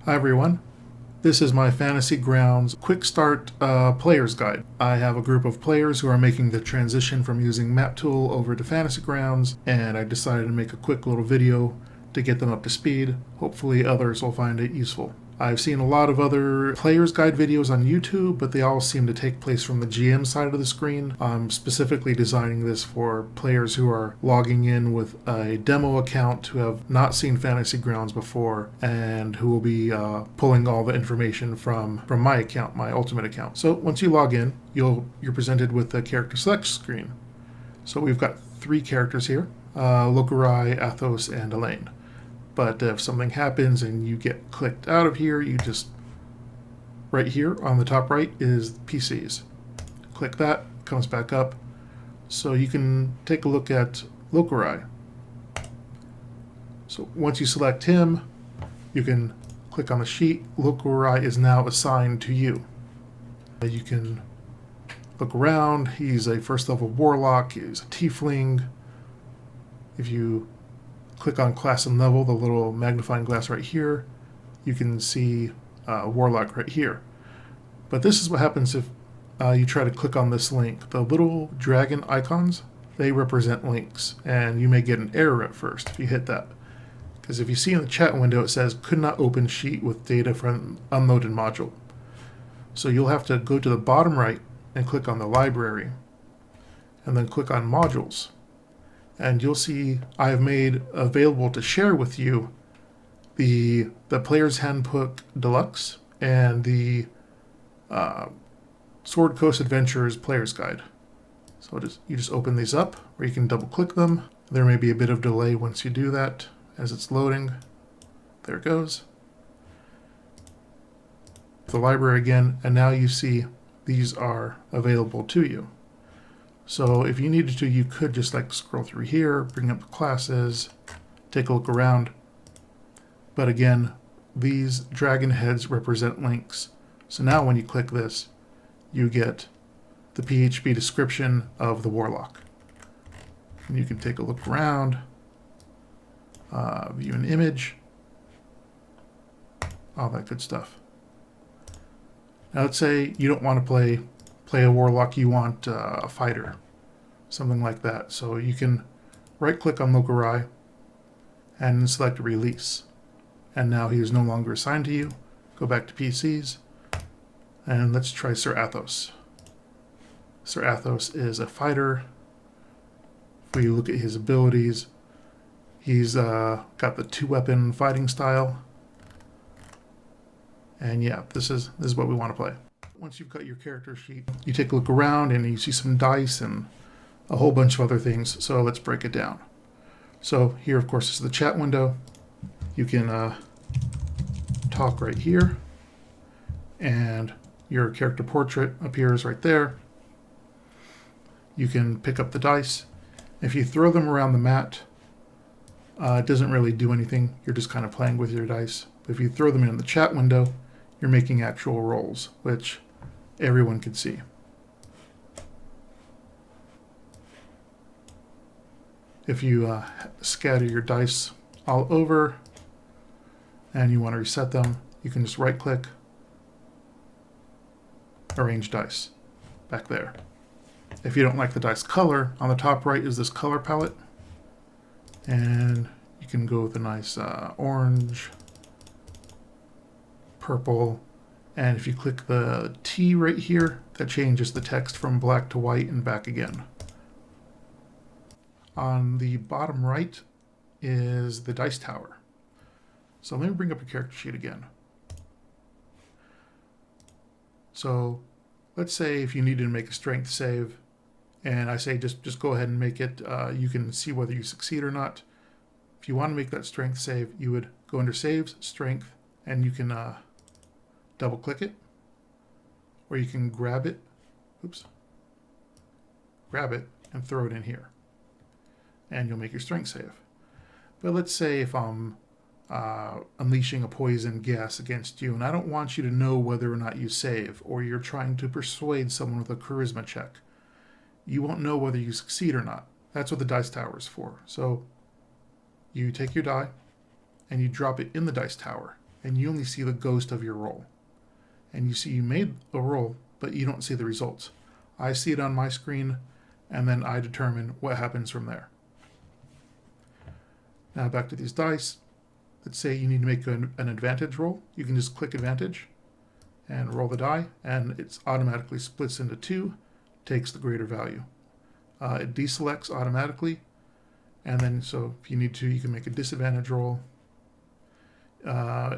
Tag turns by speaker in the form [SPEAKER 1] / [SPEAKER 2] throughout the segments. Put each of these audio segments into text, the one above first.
[SPEAKER 1] Hi everyone, this is my Fantasy Grounds Quick Start Player's Guide. I have a group of players who are making the transition from using Map Tool over to Fantasy Grounds, and I decided to make a quick little video to get them up to speed. Hopefully others will find it useful. I've seen a lot of other player's guide videos on YouTube, but they all seem to take place from the GM side of the screen. I'm specifically designing this for players who are logging in with a demo account who have not seen Fantasy Grounds before and who will be pulling all the information from my account, my Ultimate account. So once you log in, you're presented with the character select screen. So we've got 3 characters here, Lokurai, Athos, and Elaine. But if something happens and you get clicked out of here, you just, right here on the top right is PCs. Click that, comes back up. So you can take a look at Lokurai. So once you select him, you can click on the sheet. Lokurai is now assigned to you. You can look around. He's a first level warlock. He's a tiefling. If you click on class and level, the little magnifying glass right here, you can see warlock right here. But this is what happens if you try to click on this link. The little dragon icons, they represent links, and you may get an error at first if you hit that. Because if you see in the chat window, it says could not open sheet with data from unloaded module. So you'll have to go to the bottom right and click on the library, and then click on modules. And you'll see I have made available to share with you the Player's Handbook Deluxe and the Sword Coast Adventures Player's Guide. So you just open these up, or you can double click them. There may be a bit of delay once you do that as it's loading. There it goes. The library again, and now you see these are available to you. So if you needed to, you could just like scroll through here, bring up the classes, take a look around. But again, these dragon heads represent links. So now when you click this, you get the PHP description of the warlock. And you can take a look around, view an image, all that good stuff. Now let's say you don't want to play a warlock, you want a fighter, something like that. So you can right click on Lokurai and select release. And now he is no longer assigned to you. Go back to PCs and let's try Sir Athos. Sir Athos is a fighter. If we look at his abilities, he's got the 2-weapon fighting style. And yeah, this is what we want to play. Once you've got your character sheet, you take a look around and you see some dice and a whole bunch of other things. So let's break it down. So here, of course, is the chat window. You can talk right here, and your character portrait appears right there. You can pick up the dice. If you throw them around the mat, it doesn't really do anything. You're just kind of playing with your dice. But if you throw them in the chat window, you're making actual rolls, which everyone can see. If you scatter your dice all over and you want to reset them, you can just right click, arrange dice, back there. If you don't like the dice color, on the top right is this color palette, and you can go with a nice orange, purple, and if you click the T right here, that changes the text from black to white and back again. On the bottom right is the dice tower. So let me bring up a character sheet again. So let's say if you needed to make a strength save, and I say just go ahead and make it, you can see whether you succeed or not. If you want to make that strength save, you would go under saves, strength, and you can double click it, or you can grab it, grab it and throw it in here, and you'll make your strength save. But let's say if I'm unleashing a poison gas against you, and I don't want you to know whether or not you save, or you're trying to persuade someone with a charisma check, you won't know whether you succeed or not. That's what the dice tower is for. So you take your die and you drop it in the dice tower, and you only see the ghost of your roll. And you see you made a roll, but you don't see the results. I see it on my screen, and then I determine what happens from there. Now back to these dice. Let's say you need to make an advantage roll. You can just click advantage and roll the die, and it automatically splits into two, takes the greater value. It deselects automatically, and then so if you need to, you can make a disadvantage roll.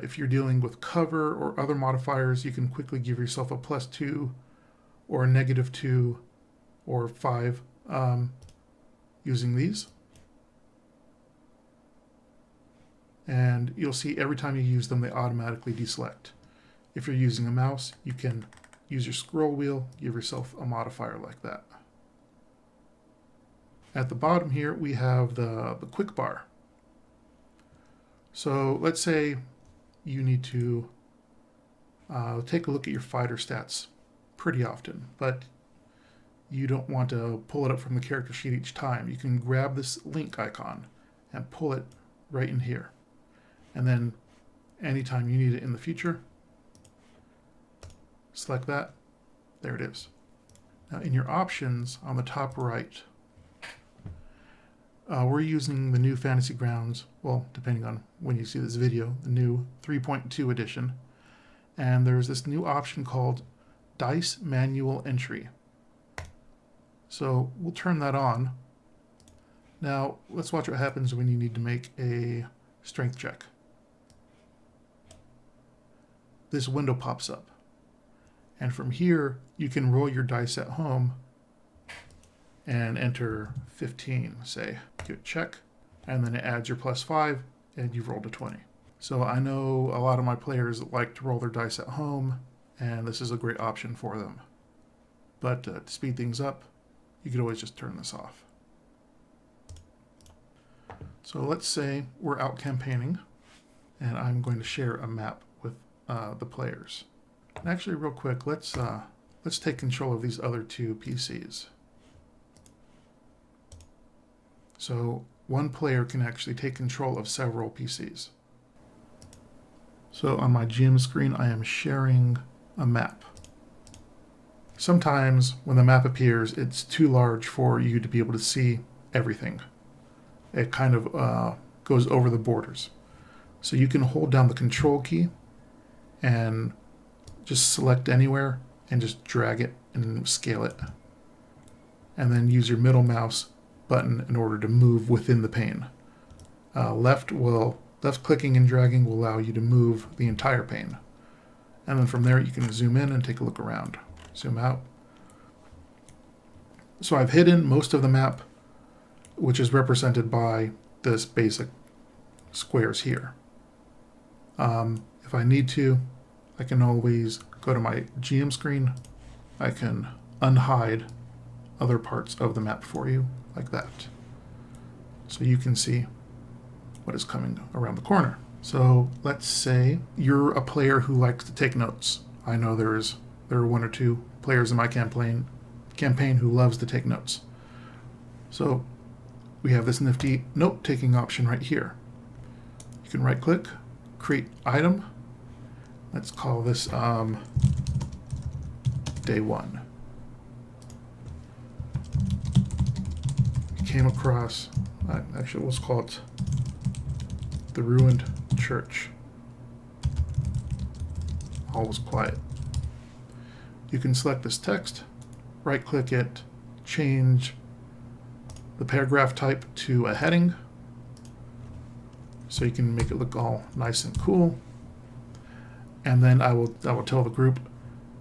[SPEAKER 1] If you're dealing with cover or other modifiers, you can quickly give yourself a +2 or a -2 or 5 using these. And you'll see every time you use them, they automatically deselect. If you're using a mouse, you can use your scroll wheel, give yourself a modifier like that. At the bottom here, we have the quick bar. So let's say you need to take a look at your fighter stats pretty often, but you don't want to pull it up from the character sheet each time. You can grab this link icon and pull it right in here. And then anytime you need it in the future, select that. There it is. Now in your options on the top right, we're using the new Fantasy Grounds, well, depending on when you see this video, the new 3.2 edition. And there's this new option called Dice Manual Entry. So we'll turn that on. Now let's watch what happens when you need to make a strength check. This window pops up. And from here, you can roll your dice at home and enter 15, say. Give it check, and then it adds your +5, and you've rolled a 20. So I know a lot of my players like to roll their dice at home, and this is a great option for them. But to speed things up, you could always just turn this off. So let's say we're out campaigning, and I'm going to share a map with the players. And actually, real quick, let's take control of these other two PCs. So one player can actually take control of several PCs. So on my GM screen, I am sharing a map. Sometimes when the map appears, it's too large for you to be able to see everything. It kind of goes over the borders. So you can hold down the control key and just select anywhere and just drag it and scale it. And then use your middle mouse button in order to move within the pane. Left clicking and dragging will allow you to move the entire pane. And then from there you can zoom in and take a look around. Zoom out. So I've hidden most of the map, which is represented by this basic squares here. If I need to, I can always go to my GM screen. I can unhide other parts of the map for you, like that. So you can see what is coming around the corner. So let's say you're a player who likes to take notes. I know there are one or two players in my campaign who loves to take notes. So we have this nifty note-taking option right here. You can right-click, create item. Let's call this day 1. Came across, actually let's call it the ruined church. All was quiet. You can select this text, right-click it, change the paragraph type to a heading, so you can make it look all nice and cool. And then I will tell the group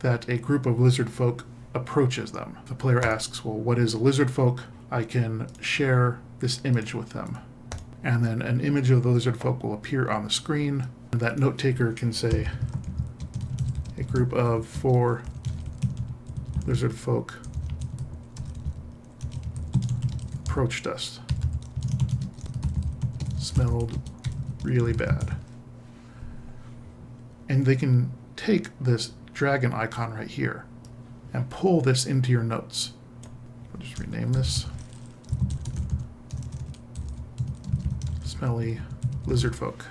[SPEAKER 1] that a group of lizard folk approaches them. The player asks, well, what is a lizard folk? I can share this image with them. And then an image of the lizard folk will appear on the screen. And that note taker can say, a group of 4 lizard folk approached us. Smelled really bad. And they can take this dragon icon right here and pull this into your notes. I'll just rename this. Smelly lizard folk.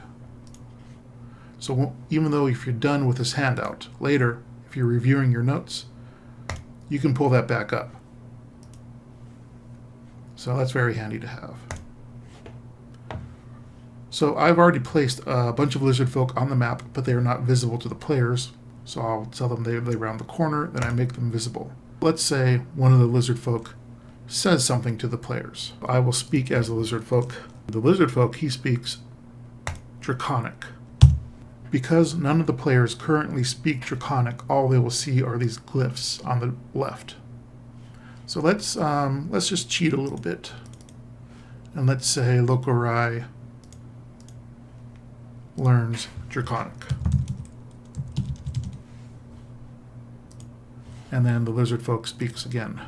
[SPEAKER 1] So even though if you're done with this handout, later, if you're reviewing your notes, you can pull that back up. So that's very handy to have. So I've already placed a bunch of lizard folk on the map, but they are not visible to the players. So I'll tell them they're around the corner, then I make them visible. Let's say one of the lizard folk says something to the players. I will speak as a lizard folk. The lizard folk, he speaks Draconic. Because none of the players currently speak Draconic, all they will see are these glyphs on the left. So let's just cheat a little bit. And let's say Lokorai learns Draconic. And then the lizard folk speaks again.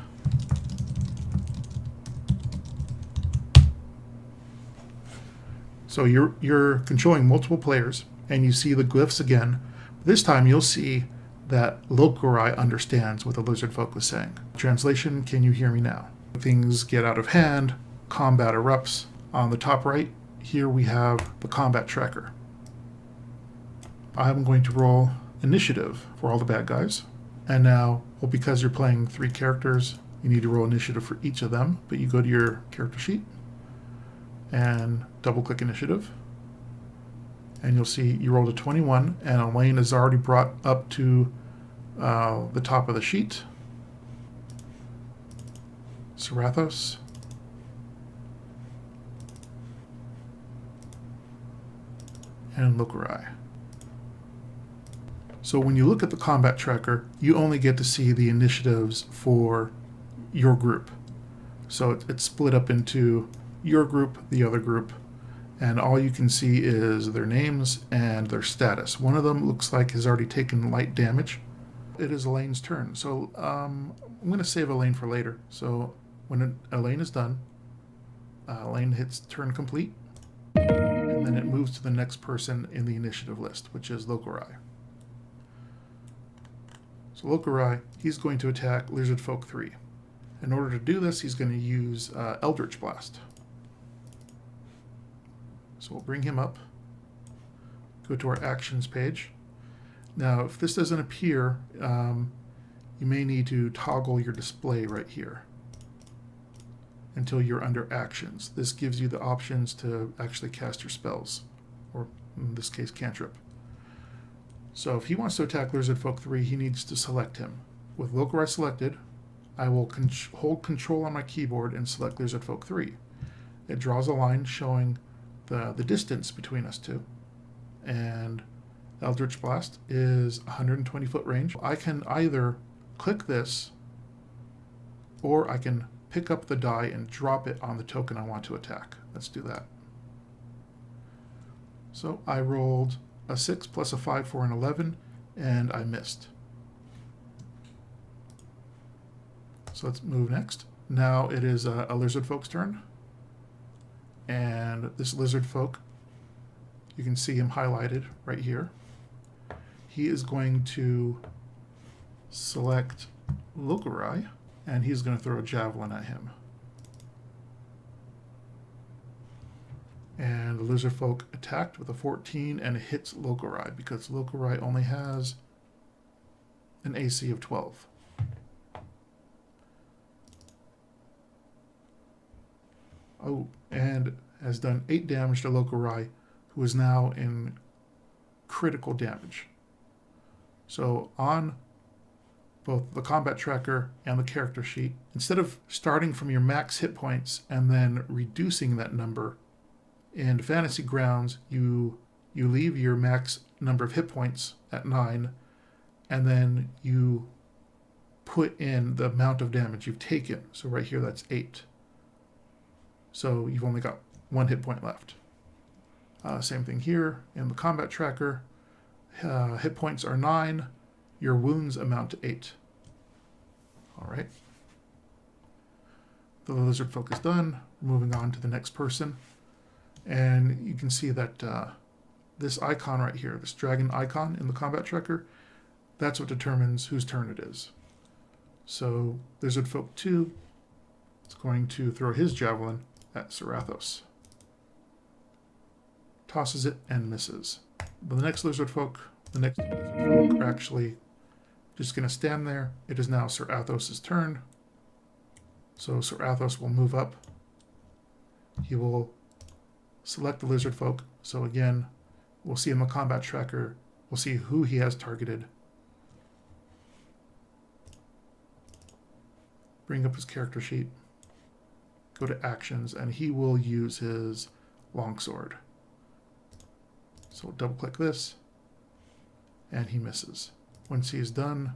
[SPEAKER 1] So you're controlling multiple players, and you see the glyphs again. This time you'll see that Lokorai understands what the lizard folk was saying. Translation, can you hear me now? Things get out of hand, combat erupts. On the top right, here we have the combat tracker. I'm going to roll initiative for all the bad guys. And now, well, because you're playing 3 characters, you need to roll initiative for each of them, but you go to your character sheet and double-click initiative. And you'll see you rolled a 21, and Elaine is already brought up to the top of the sheet. Sarathos. And Lokorai. So when you look at the combat tracker, you only get to see the initiatives for your group. So it's split up into your group, the other group, and all you can see is their names and their status. One of them looks like has already taken light damage. It is Elaine's turn. So I'm going to save Elaine for later. So when Elaine is done, Elaine hits turn complete, and then it moves to the next person in the initiative list, which is Lokorai. So Lokorai, he's going to attack Lizard Folk 3. In order to do this, he's going to use Eldritch Blast. So we'll bring him up, go to our actions page. Now, if this doesn't appear, you may need to toggle your display right here until you're under actions. This gives you the options to actually cast your spells, or in this case, cantrip. So if he wants to attack Lizard Folk 3, he needs to select him. With Lokorai selected, I will hold control on my keyboard and select Lizard Folk 3. It draws a line showing the distance between us two. And Eldritch Blast is 120 foot range. I can either click this, or I can pick up the die and drop it on the token I want to attack. Let's do that. So I rolled a 6 plus a 5 for an 11, and I missed. So let's move next. Now it is a lizard folk's turn. And this lizard folk, you can see him highlighted right here. He is going to select Lokorai, and he's going to throw a javelin at him. And the lizard folk attacked with a 14, and it hits Lokorai because Lokorai only has an AC of 12. Oh, and has done 8 damage to Lokorai, who is now in critical damage. So on both the combat tracker and the character sheet, instead of starting from your max hit points and then reducing that number, in Fantasy Grounds, you leave your max number of hit points at 9, and then you put in the amount of damage you've taken. So right here, that's 8. So you've only got 1 hit point left. Same thing here in the combat tracker. Hit points are 9. Your wounds amount to 8. All right. The lizard folk is done. Moving on to the next person. And you can see that this icon right here, this dragon icon in the combat tracker, that's what determines whose turn it is. So Lizard Folk 2 is going to throw his javelin at Sarathos. Tosses it and misses. the next lizard folk are actually just going to stand there. It is now Sir Athos' turn. So Sir Athos will move up. He will select the lizard folk. So again, we'll see in the combat tracker, we'll see who he has targeted. Bring up his character sheet. Go to actions, and he will use his longsword. So double click this, and he misses. Once he is done,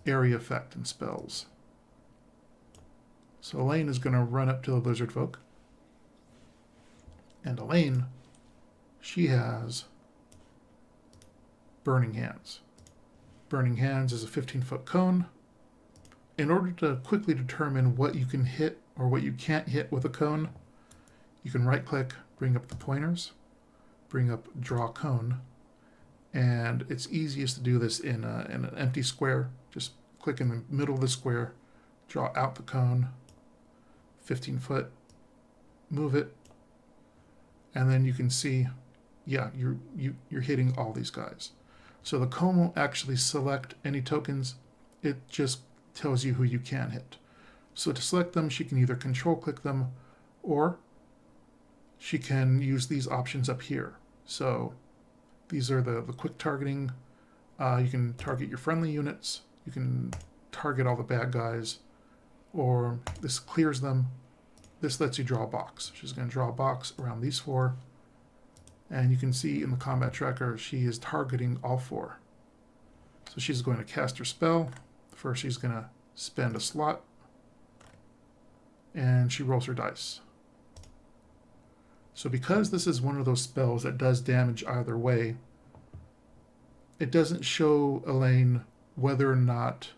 [SPEAKER 1] area effect and spells. So Elaine is going to run up to the lizard folk. And Elaine, she has Burning Hands. Burning Hands is a 15-foot cone. In order to quickly determine what you can hit or what you can't hit with a cone, you can right-click, bring up the pointers, bring up Draw Cone, and it's easiest to do this in an empty square. Just click in the middle of the square, draw out the cone, 15 foot, move it, and then you can see, yeah, you're hitting all these guys. So the cone won't actually select any tokens, it just tells you who you can hit. So to select them, she can either control click them, or she can use these options up here. So these are the quick targeting. You can target your friendly units, you can target all the bad guys, or this clears them. This lets you draw a box. She's going to draw a box around these four, and you can see in the combat tracker she is targeting all four. So she's going to cast her spell. First she's going to spend a slot, and she rolls her dice. So because this is one of those spells that does damage either way, it doesn't show Elaine whether or not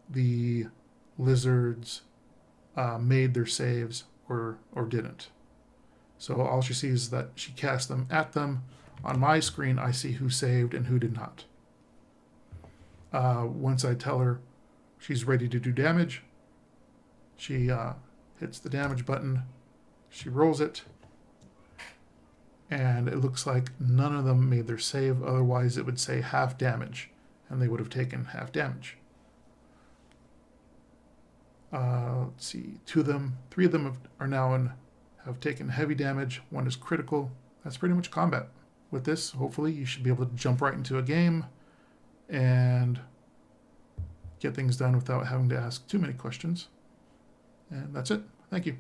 [SPEAKER 1] the lizards made their saves or didn't. So all she sees is that she cast them at them. On my screen, I see who saved and who did not. Once I tell her she's ready to do damage, she hits the damage button, she rolls it, and it looks like none of them made their save. Otherwise it would say half damage, and they would have taken half damage. Let's see, three of them have taken heavy damage. One is critical. That's pretty much combat. With this, hopefully you should be able to jump right into a game and get things done without having to ask too many questions. And that's it. Thank you.